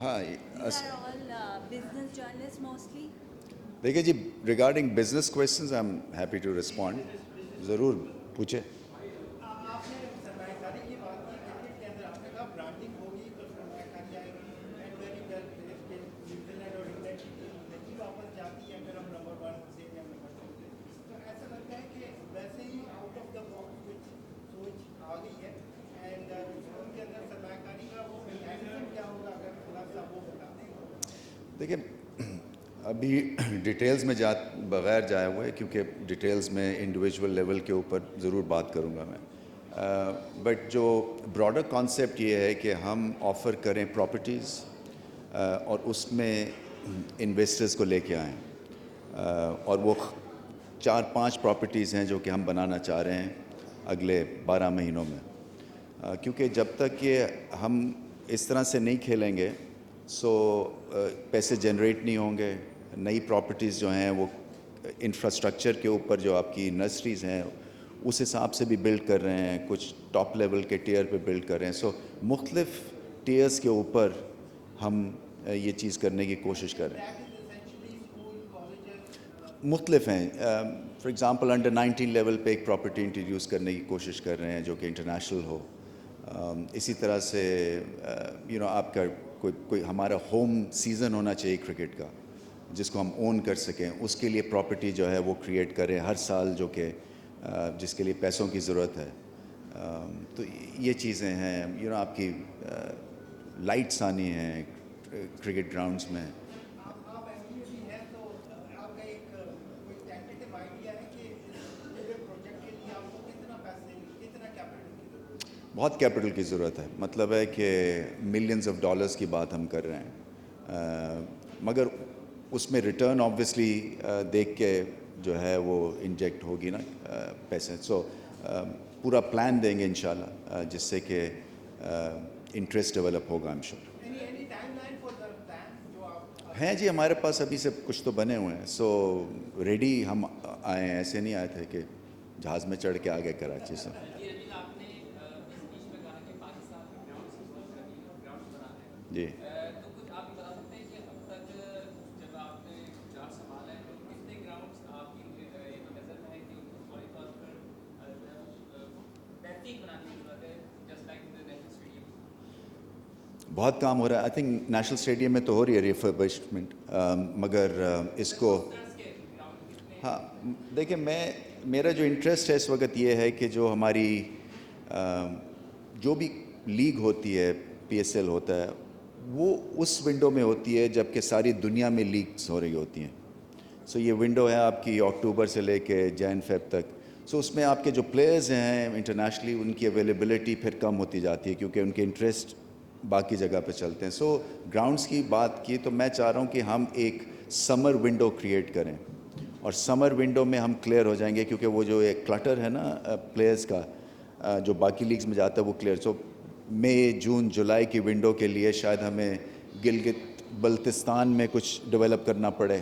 ہاں These are all business journalists mostly. دیکھیے جی، regarding business questions I am happy to respond. ضرور پوچھیں. آپ نے سرمایہ کاری کی بات کی کرکٹ کے اندر. آپ نے کہا برانڈنگ ہوگی تو سرمایہ کاری آئے گی. اینڈ ویری ویل پلیسڈ کہ نیوزی لینڈ اور انگلینڈ کی ٹیم نہیں واپس جاتی ہے اگر ہم نمبر 1 سے یا نمبر 2 سے. تو ایسا لگتا ہے کہ ویسے ہی آؤٹ آف دا باکس کچھ سوچ آ گئی ہے. اینڈ ان کے اندر سرمایہ کاری کا وہ میکینزم کیا ہوگا اگر تھوڑا سا وہ بتا دیں. دیکھیں ابھی ڈیٹیلز میں بغیر جائے ہوئے، کیونکہ ڈیٹیلز میں انڈیویجول لیول کے اوپر ضرور بات کروں گا میں. بٹ جو براڈر کانسیپٹ یہ ہے کہ ہم آفر کریں پراپرٹیز اور اس میں انویسٹرز کو لے کے آئیں. اور وہ 4-5 پراپرٹیز ہیں جو کہ ہم بنانا چاہ رہے ہیں اگلے 12 مہینوں میں. کیونکہ جب تک کہ ہم اس طرح سے نہیں کھیلیں گے سو پیسے جنریٹ نہیں ہوں گے. نئی پراپرٹیز جو ہیں وہ انفراسٹرکچر کے اوپر جو آپ کی نرسریز ہیں اس حساب سے بھی بلڈ کر رہے ہیں، کچھ ٹاپ لیول کے ٹیئر پہ بلڈ کر رہے ہیں. سو مختلف ٹیئرز کے اوپر ہم یہ چیز کرنے کی کوشش کر رہے ہیں. مختلف ہیں. فار ایگزامپل انڈر 19 لیول پہ ایک پراپرٹی انٹروڈیوس کرنے کی کوشش کر رہے ہیں جو کہ انٹرنیشنل ہو. اسی طرح سے آپ کا کوئی ہمارا ہوم سیزن ہونا چاہیے کرکٹ کا جس کو ہم اون کر سکیں. اس کے لیے پراپرٹی جو ہے وہ کریٹ کریں ہر سال، جو کہ جس کے لیے پیسوں کی ضرورت ہے. تو یہ چیزیں ہیں. آپ کی لائٹس آنی ہیں کرکٹ گراؤنڈز میں. آپ ایم بی اے بھی ہیں تو آپ کا ایک کوئی ٹینٹیٹیو آئیڈیا ہے کہ اس پورے پروجیکٹ کے لیے آپ کو کتنا پیسے کتنا کیپٹل کی ضرورت ہے؟ بہت کیپٹل کی ضرورت ہے. مطلب ہے کہ ملینز آف ڈالرز کی بات ہم کر رہے ہیں. مگر اس میں ریٹرن آبویسلی دیکھ کے جو ہے وہ انجیکٹ ہوگی نا پیسے. سو پورا پلان دیں گے انشاءاللہ جس سے کہ انٹرسٹ ڈیولپ ہوگا. Am sure Any timeline for the plan جو آپ ہیں جی. ہمارے پاس ابھی سے کچھ تو بنے ہوئے ہیں. سو ریڈی ہم آئے ہیں، ایسے نہیں آئے تھے کہ جہاز میں چڑھ کے آ گئے کراچی سے. جی تو کچھ آپ بتا سکتے ہیں کہ اب تک جب آپ نے جہاز سنبھالا ہے تو کتنے گراؤنڈس آپ کی یہ نظر میں ہے کہ ان کو فوری طور پر بہترین بنانے کی ضرورت ہے، جسٹ لائک نیشنل اسٹیڈیم؟ بہت کام ہو رہا ہے. آئی تھنک نیشنل اسٹیڈیم میں تو ہو رہی ہے ریفربشمنٹ، مگر اس کو ہاں دیکھیں میرا جو انٹرسٹ ہے اس وقت یہ ہے کہ جو ہماری جو بھی لیگ ہوتی ہے، پی ایس ایل ہوتا ہے، وہ اس ونڈو میں ہوتی ہے جب کہ ساری دنیا میں لیگز ہو رہی ہوتی ہیں. سو یہ ونڈو ہے آپ کی اکتوبر سے لے کے جین فیب تک. سو اس میں آپ کے جو پلیئرز ہیں انٹرنیشنلی ان کی اویلیبلٹی پھر کم ہوتی جاتی ہے کیونکہ ان کے انٹرسٹ باقی جگہ پہ چلتے ہیں. سو گراؤنڈز کی بات کی تو میں چاہ رہا ہوں کہ ہم ایک سمر ونڈو کریٹ کریں اور سمر ونڈو میں ہم کلیئر ہو جائیں گے کیونکہ وہ جو ایک کلٹر ہے نا پلیئرز کا جو باقی لیگز میں جاتا ہے وہ کلیئر. سو مئی جون جولائی کی ونڈو کے لیے شاید ہمیں گلگت بلتستان میں کچھ ڈیولپ کرنا پڑے.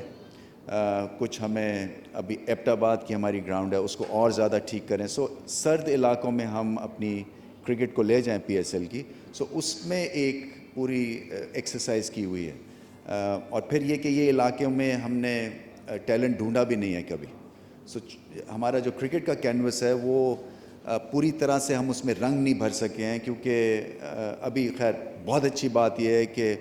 کچھ ہمیں ابھی ایبٹ آباد کی ہماری گراؤنڈ ہے اس کو اور زیادہ ٹھیک کریں. سو سرد علاقوں میں ہم اپنی کرکٹ کو لے جائیں پی ایس ایل کی. سو اس میں ایک پوری ایکسرسائز کی ہوئی ہے. اور پھر یہ کہ یہ علاقوں میں ہم نے ٹیلنٹ ڈھونڈا بھی نہیں ہے کبھی. سو ہمارا جو کرکٹ کا کینوس ہے وہ پوری طرح سے ہم اس میں رنگ نہیں بھر سکے ہیں کیونکہ ابھی خیر بہت اچھی بات یہ ہے کہ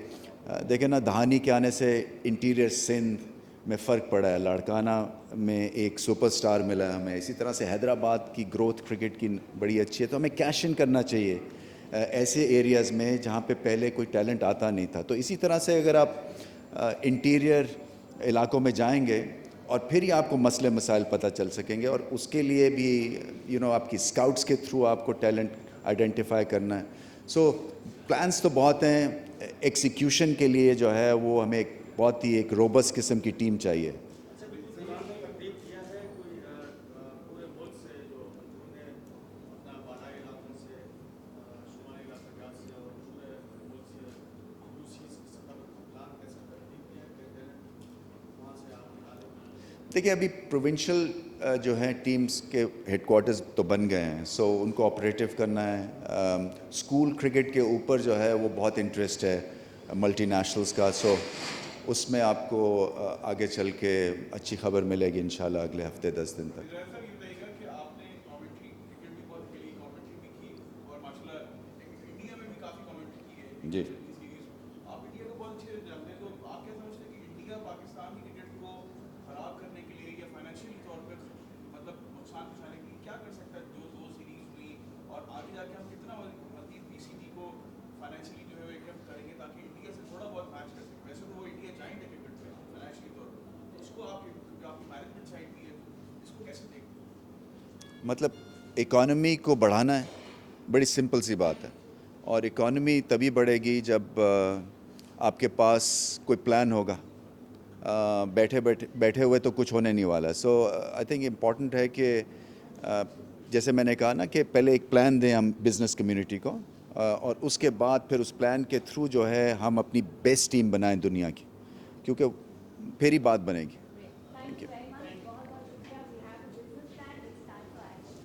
دیکھیں نا دہانی کے آنے سے انٹیریئر سندھ میں فرق پڑا ہے. لاڑکانہ میں ایک سپر سٹار ملا ہے ہمیں. اسی طرح سے حیدرآباد کی گروتھ کرکٹ کی بڑی اچھی ہے. تو ہمیں کیش ان کرنا چاہیے ایسے ایریاز میں جہاں پہ پہلے کوئی ٹیلنٹ آتا نہیں تھا. تو اسی طرح سے اگر آپ انٹیریئر علاقوں میں جائیں گے اور پھر ہی آپ کو مسئلے مسائل پتہ چل سکیں گے. اور اس کے لیے بھی آپ کی اسکاؤٹس کے تھرو آپ کو ٹیلنٹ آئیڈینٹیفائی کرنا ہے. سو پلانس تو بہت ہیں. ایکسیکیوشن کے لیے جو ہے وہ ہمیں ایک بہت ہی ایک روبس قسم کی ٹیم چاہیے. دیکھیے ابھی پروونشل جو ہیں ٹیمز کے ہیڈ کوارٹرز تو بن گئے ہیں. سو ان کو آپریٹیو کرنا ہے. اسکول کرکٹ کے اوپر جو ہے وہ بہت انٹرسٹ ہے. ملٹی نیشنلز کا. سو اس میں آپ کو آگے چل کے اچھی خبر ملے گی انشاءاللہ اگلے ہفتے 10 دن تک. ایسا یہ بتائیے گا کہ آپ نے کامنٹری کرکٹ بھی بہت کھیلی, کامنٹری بھی کی, اور ماشاء اللہ انڈیا میں بھی کافی کامنٹری کی ہے جی. سیریز. آپ انڈیا کو بہت اچھے جانتے ہیں, تو آپ کیا سمجھتے ہیں کہ انڈیا پاکستان کی کرکٹ کو خراب کرنے کے لیے یا فائنینشیلی طور پہ مطلب نقصان پہنچانے کے لیے کیا کر سکتا ہے جو 2 سیریز ہوئی, اور آگے جا کے ہم کتنا مزید پی سی بی کو فائنینشیلی جو ہے وہ کریں گے تاکہ انڈیا سے تھوڑا بہت میچ کر سکیں. ویسے تو وہ انڈیا جائنٹ ہے کرکٹ میں فائنینشیلی طور پر, تو اس کو آپ کی مینجمنٹ سائڈ بھی ہے, اس کو کیسے دیکھتے ہیں؟ مطلب اکانومی کو بڑھانا ہے, بڑی سمپل سی بات ہے. اور اکانومی تبھی بڑھے گی جب آپ کے پاس کوئی پلان ہوگا. بیٹھے ہوئے تو کچھ ہونے نہیں والا. سو آئی تھنک امپورٹنٹ ہے کہ جیسے میں نے کہا نا کہ پہلے ایک پلان دیں ہم بزنس کمیونٹی کو, اور اس کے بعد پھر اس پلان کے تھرو جو ہے ہم اپنی بیسٹ ٹیم بنائیں دنیا کی, کیونکہ پھر ہی بات بنے گی.